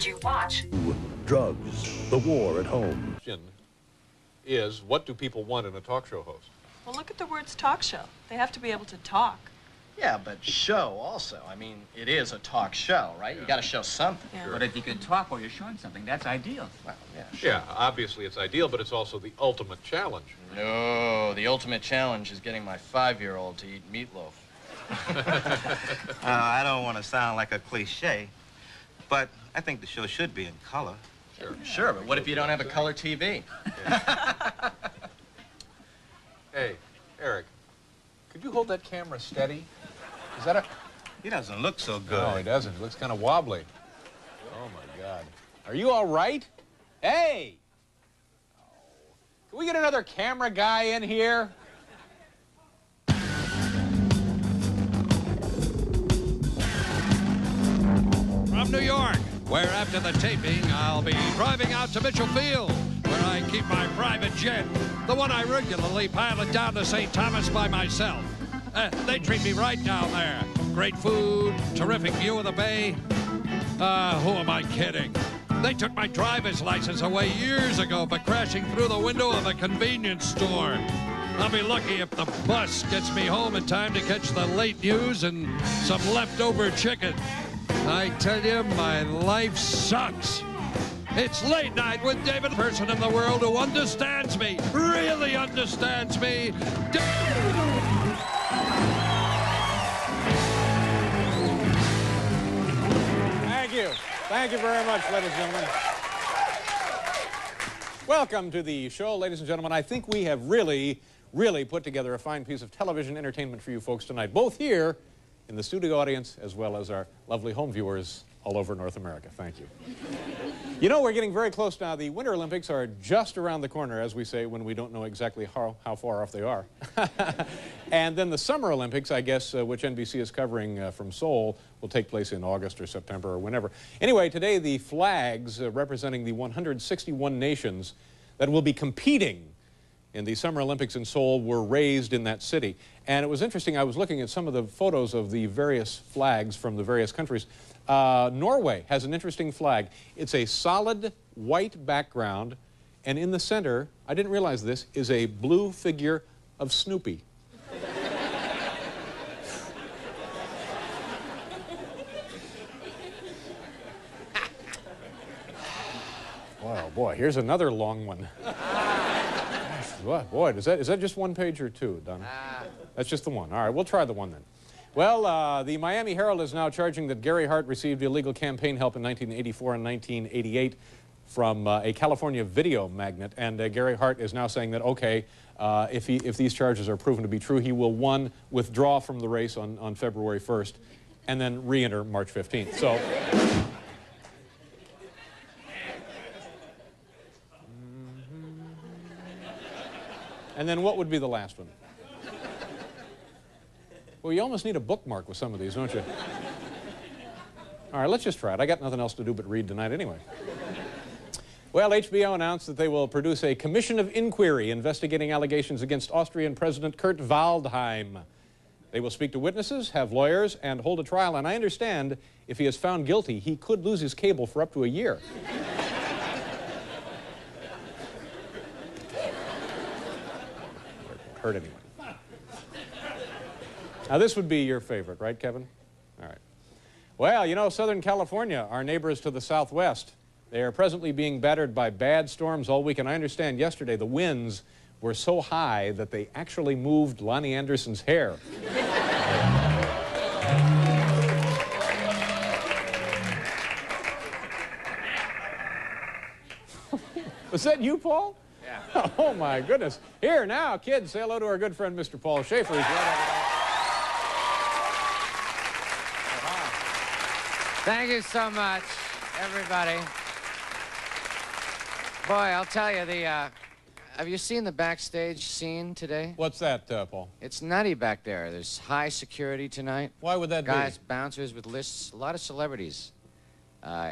did you watch? Drugs, the war at home. Is what do people want in a talk show host? Well, look at the words talk show. They have to be able to talk. Yeah, but show also. I mean, it is a talk show, right? Yeah. You got to show something. Yeah. Sure. But if you could talk while you're showing something, that's ideal. Well, yeah, sure. Yeah, obviously it's ideal, but it's also the ultimate challenge. No, the ultimate challenge is getting my 5-year-old to eat meatloaf. I don't want to sound like a cliche, but I think the show should be in color. Sure, yeah, sure, but what if you don't have a color TV? Yeah. Hey, Eric, could you hold that camera steady? Is that a... He doesn't look so good. No, he doesn't. He looks kind of wobbly. Oh, my God. Are you all right? Hey! Oh. Can we get another camera guy in here? From New York, where after the taping, I'll be driving out to Mitchell Field, where I keep my private jet, the one I regularly pilot down to St. Thomas by myself. They treat me right down there. Great food, terrific view of the bay. Who am I kidding? They took my driver's license away years ago for crashing through the window of a convenience store. I'll be lucky if the bus gets me home in time to catch the late news and some leftover chicken. I tell you, my life sucks. It's Late Night with David, person in the world who understands me, really understands me. Thank you. Thank you very much, ladies and gentlemen. Welcome to the show, ladies and gentlemen. I think we have really put together a fine piece of television entertainment for you folks tonight, both here in the studio audience as well as our lovely home viewers all over North America. Thank you. You know, we're getting very close now. The Winter Olympics are just around the corner, as we say, when we don't know exactly how far off they are. And then the Summer Olympics, I guess, which NBC is covering from Seoul, will take place in August or September or whenever. Anyway, today the flags representing the 161 nations that will be competing in the Summer Olympics in Seoul were raised in that city. And it was interesting, I was looking at some of the photos of the various flags from the various countries. Norway has an interesting flag. It's a solid white background, and in the center, I didn't realize this, is a blue figure of Snoopy. Wow, boy, here's another long one. Boy, is that just one page or two, Donna? That's just the one. All right, we'll try the one then. Well, the Miami Herald is now charging that Gary Hart received illegal campaign help in 1984 and 1988 from a California video magnate. And Gary Hart is now saying that, okay, if these charges are proven to be true, he will, one, withdraw from the race on February 1st and then re-enter March 15th. So... And then what would be the last one? Well, you almost need a bookmark with some of these, don't you? All right, let's just try it. I got nothing else to do but read tonight anyway. Well, HBO announced that they will produce a commission of inquiry investigating allegations against Austrian President Kurt Waldheim. They will speak to witnesses, have lawyers, and hold a trial. And I understand if he is found guilty, he could lose his cable for up to a year. Hurt anyone. Now, this would be your favorite, right, Kevin? All right. Well, you know, Southern California, our neighbors to the southwest, they are presently being battered by bad storms all week. And I understand yesterday the winds were so high that they actually moved Lonnie Anderson's hair. Was that you, Paul? Yeah. Oh, my goodness. Here, now, kids, say hello to our good friend, Mr. Paul Schaefer. He's right over there. Thank you so much, everybody. Boy, I'll tell you, have you seen the backstage scene today? What's that, Paul? It's nutty back there. There's high security tonight. Why would that be? Guys, bouncers with lists, a lot of celebrities.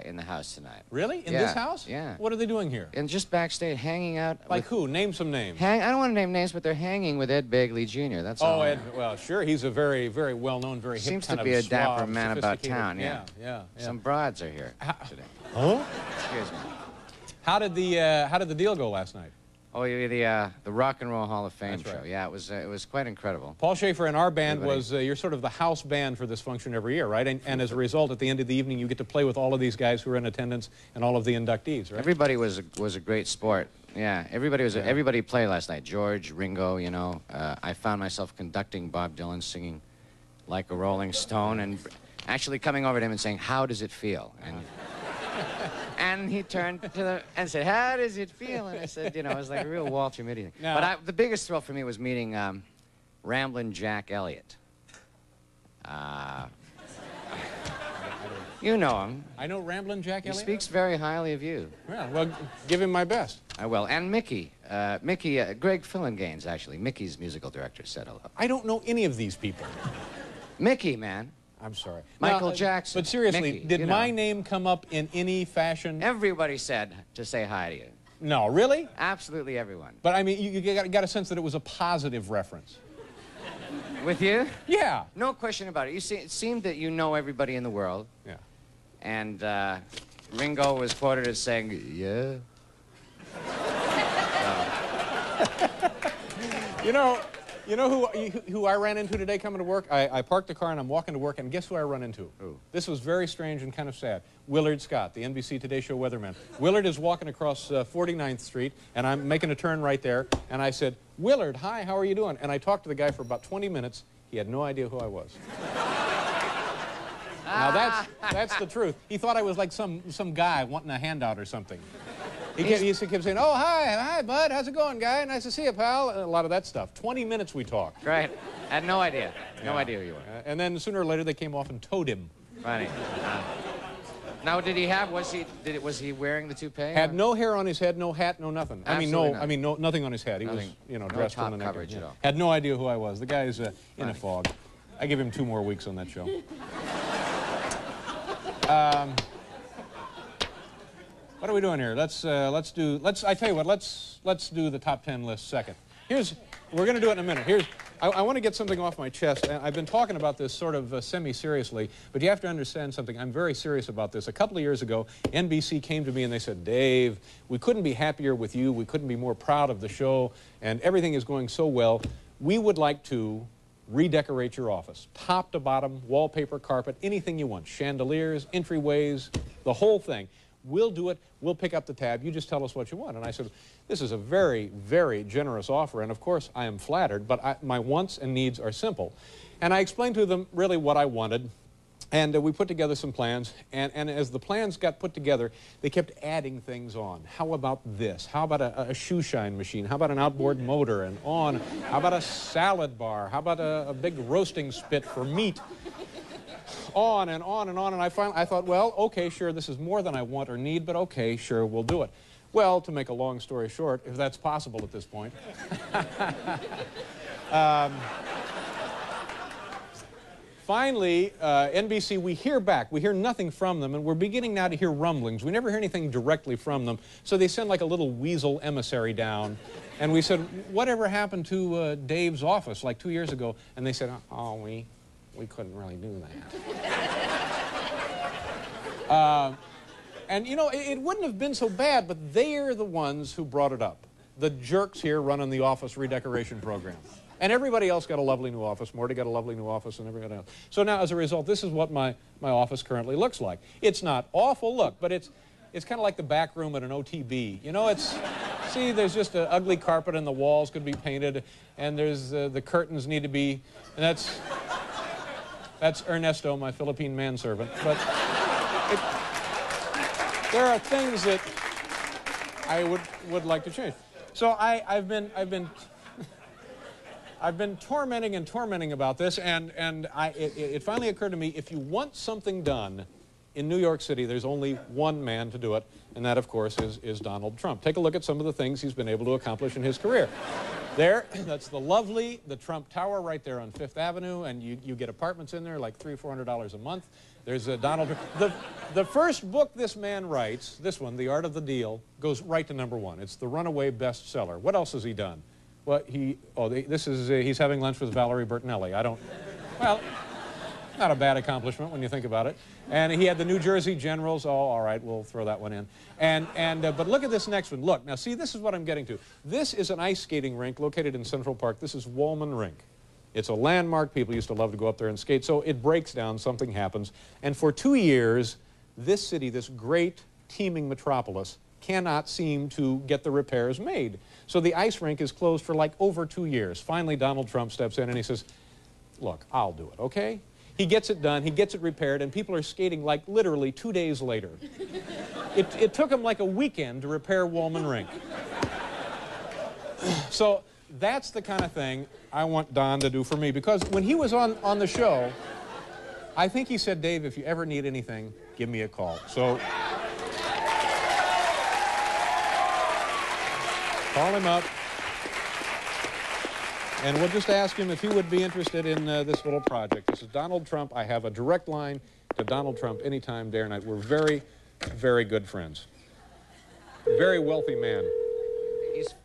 in the house tonight. Really? In Yeah, this house? yeah. What are they doing here? And just backstage, hanging out. Like who? Name some names. I don't want to name names, but they're hanging with Ed Begley Jr. That's all. Oh, Ed, well, sure. He's a very, very well-known, very hip Seems kind to be of a dapper suave, man about sophisticated- town, yeah. Yeah. Some broads are here today. Huh? Excuse me. How did the deal go last night? Oh, the Rock and Roll Hall of Fame That's show. right. Yeah, it was quite incredible. Paul Schaefer and our band Everybody. was, you're sort of the house band for this function every year, right? And as a result, at the end of the evening, you get to play with all of these guys who are in attendance and all of the inductees, right? Everybody was a great sport. Yeah, everybody played last night. George, Ringo, you know. I found myself conducting Bob Dylan singing Like a Rolling Stone and actually coming over to him and saying, "How does it feel?" And he turned and said, "How does it feel?" And I said, you know, it was like a real Walter Mitty thing. Now, But the biggest thrill for me was meeting Ramblin' Jack Elliott. You know him. I know Ramblin' Jack He Elliott. speaks very highly of you. Yeah, well, give him my best. I will. And Mickey. Greg Fillinganes, actually. Mickey's musical director said hello. I don't know any of these people. Mickey, man. I'm sorry. Michael Now, Jackson. But seriously, Mickey, did you know. my name come up in any fashion? Everybody said to say hi to you. No, really? Absolutely everyone. But I mean, you got a sense that it was a positive reference. With you? Yeah. No question about it. You see, it seemed that you know everybody in the world. Yeah. And Ringo was quoted as saying, "Yeah." You know who I ran into today coming to work? I parked the car and I'm walking to work, and guess who I run into? Who? This was very strange and kind of sad. Willard Scott, the NBC Today Show weatherman. Willard is walking across 49th Street, and I'm making a turn right there, and I said, "Willard, hi, how are you doing?" And I talked to the guy for about 20 minutes. He had no idea who I was. Now that's the truth. He thought I was like some guy wanting a handout or something. He kept saying, "Oh, hi, bud, how's it going, guy? Nice to see you, pal." A lot of that stuff. 20 minutes we talked. Right. I had no idea. No idea who you were. And then sooner or later they came off and towed him. Funny. Now, was he wearing the toupee? Had no hair on his head, no hat, no nothing. Absolutely No, nothing on his head. He was, Nothing. you know, No dressed top from the neck. coverage at all. Had no idea who I was. The guy's in a fog. I give him 2 more weeks on that show. What are we doing here? I tell you what, let's do the top 10 list second. We're going to do it in a minute. I want to get something off my chest. I've been talking about this sort of semi-seriously, but you have to understand something. I'm very serious about this. A couple of years ago, NBC came to me and they said, "Dave, we couldn't be happier with you. We couldn't be more proud of the show, and everything is going so well. We would like to redecorate your office, top to bottom, wallpaper, carpet, anything you want, chandeliers, entryways, the whole thing. We'll do it. We'll pick up the tab. You just tell us what you want." And I said, "This is a very, very generous offer, and of course I am flattered, but my wants and needs are simple." And I explained to them really what I wanted, and we put together some plans, and as the plans got put together, they kept adding things on. How about this? How about a shoe shine machine? How about an outboard motor? And on. How about a salad bar? How about a big roasting spit for meat? On and on and on, and I thought, well, okay, sure, this is more than I want or need, but okay, sure, we'll do it. Well, to make a long story short, if that's possible at this point, finally, NBC, we hear back. We hear nothing from them, and we're beginning now to hear rumblings. We never hear anything directly from them, so they send like a little weasel emissary down, and we said, "Whatever happened to Dave's office like 2 years ago?" And they said, "Oh, we couldn't really do that." And, you know, it wouldn't have been so bad, but they're the ones who brought it up. The jerks here running the office redecoration program. And everybody else got a lovely new office. Morty got a lovely new office, and everybody else. So now, as a result, this is what my office currently looks like. It's not awful look, but it's kind of like the back room at an OTB. You know, see, there's just an ugly carpet, and the walls could be painted, and there's the curtains need to be, and that's Ernesto, my Philippine manservant. But there are things that I would like to change. So I've been tormenting about this, and it finally occurred to me, if you want something done in New York City, there's only one man to do it, and that, of course, is Donald Trump. Take a look at some of the things he's been able to accomplish in his career. That's the Trump Tower right there on Fifth Avenue, and you get apartments in there like $300 or $400 a month. There's Donald Trump. The first book this man writes, this one, The Art of the Deal, goes right to #1. It's the runaway bestseller. What else has he done? Well, he's having lunch with Valerie Bertinelli. Well, not a bad accomplishment when you think about it. And he had the New Jersey Generals. Oh, all right, we'll throw that one in. But look at this next one. Look, now see, this is what I'm getting to. This is an ice skating rink located in Central Park. This is Woolman Rink. It's a landmark. People used to love to go up there and skate. So it breaks down, something happens. And for 2 years, this city, this great teeming metropolis, cannot seem to get the repairs made. So the ice rink is closed for like over 2 years. Finally, Donald Trump steps in and he says, look, I'll do it, okay? He gets it done, he gets it repaired, and people are skating like literally 2 days later. It took him like a weekend to repair Woolman Rink. So that's the kind of thing I want Don to do for me, because when he was on the show, I think he said, Dave, if you ever need anything, give me a call. So call him up, and we'll just ask him if he would be interested in this little project. This is Donald Trump. I have a direct line to Donald Trump anytime, day or night. We're very, very good friends. Very wealthy man.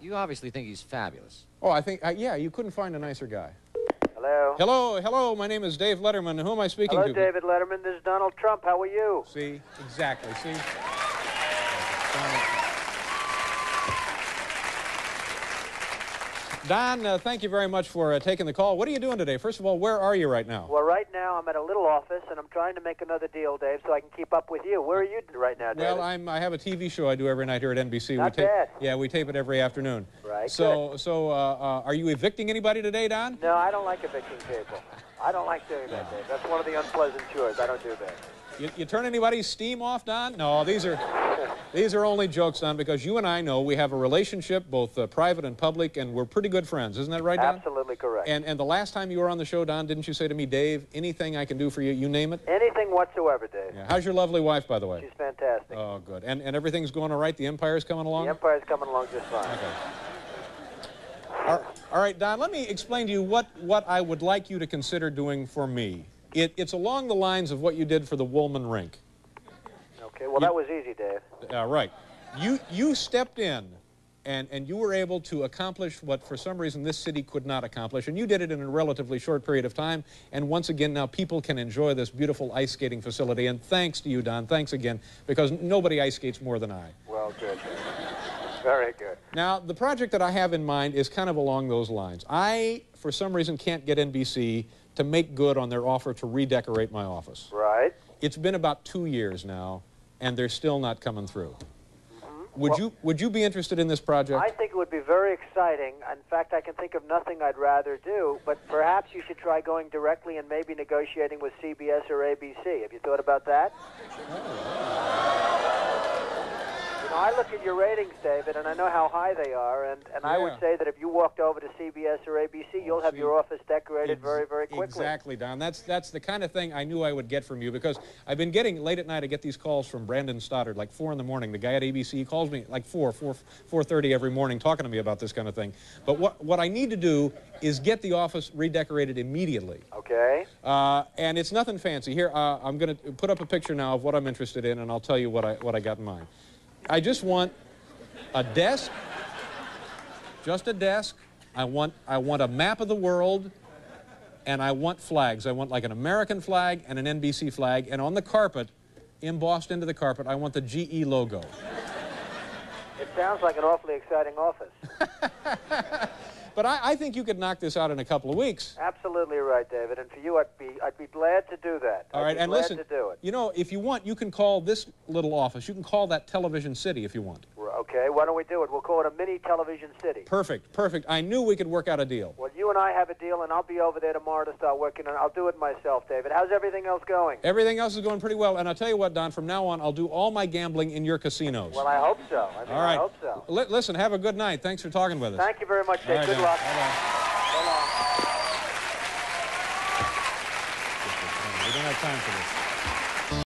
You obviously think he's fabulous. Oh, I think, yeah, you couldn't find a nicer guy. Hello. Hello, my name is Dave Letterman. Who am I speaking to? Hello, David Letterman. This is Donald Trump. How are you? See, exactly, see? Don, thank you very much for taking the call. What are you doing today? First of all, where are you right now? Well, right now I'm at a little office, and I'm trying to make another deal, Dave, so I can keep up with you. Where are you right now, David? Well, I have a TV show I do every night here at NBC. Not bad. Yeah, we tape it every afternoon. Right, So, are you evicting anybody today, Don? No, I don't like evicting people. I don't like doing that, Dave. That's one of the unpleasant chores. I don't do that. You turn anybody's steam off, Don? No, these are only jokes, Don, because you and I know we have a relationship, both private and public, and we're pretty good friends. Isn't that right, Don? Absolutely correct. And the last time you were on the show, Don, didn't you say to me, Dave, anything I can do for you, you name it? Anything whatsoever, Dave. Yeah. How's your lovely wife, by the way? She's fantastic. Oh, good. And everything's going all right? The Empire's coming along? The Empire's coming along just fine. Okay. All right, Don, let me explain to you what I would like you to consider doing for me. It's along the lines of what you did for the Woolman Rink. Okay, well, that was easy, Dave. Right. You stepped in, and you were able to accomplish what, for some reason, this city could not accomplish, and you did it in a relatively short period of time, and once again, now people can enjoy this beautiful ice skating facility, and thanks to you, Don, thanks again, because nobody ice skates more than I. Well, good. Very good. Now, the project that I have in mind is kind of along those lines. I, for some reason, can't get NBC to make good on their offer to redecorate my office. Right. It's been about 2 years now, and they're still not coming through. Would you be interested in this project? I think it would be very exciting. In fact, I can think of nothing I'd rather do, but perhaps you should try going directly and maybe negotiating with CBS or ABC. Have you thought about that? You know, I look at your ratings, David, and I know how high they are, and I would say that if you walked over to CBS or ABC, you'll have your office decorated very, very quickly. Exactly, Don. That's the kind of thing I knew I would get from you, because I've been getting, late at night, I get these calls from Brandon Stoddard, like 4 in the morning. The guy at ABC calls me like 4:30 every morning talking to me about this kind of thing. But what I need to do is get the office redecorated immediately. Okay. And it's nothing fancy. Here, I'm going to put up a picture now of what I'm interested in, and I'll tell you what I got in mind. I just want a desk, just a desk. I want a map of the world, and I want flags. I want like an American flag and an NBC flag, and on the carpet, embossed into the carpet, I want the GE logo. It sounds like an awfully exciting office. But I think you could knock this out in a couple of weeks. Absolutely right, David. And for you, I'd be glad to do that. All right, and listen, to do it. You know, if you want, you can call this little office, you can call that Television City if you want. Okay, why don't we do it? We'll call it a mini television city. Perfect, perfect. I knew we could work out a deal. Well, you and I have a deal, and I'll be over there tomorrow to start working on it. I'll do it myself, David. How's everything else going? Everything else is going pretty well, and I'll tell you what, Don, from now on, I'll do all my gambling in your casinos. Well, I hope so. I all right. I hope so. Listen, have a good night. Thanks for talking with us. Thank you very much, Dave. Right, good Don. luck. Bye-bye. So long. We don't have time for this.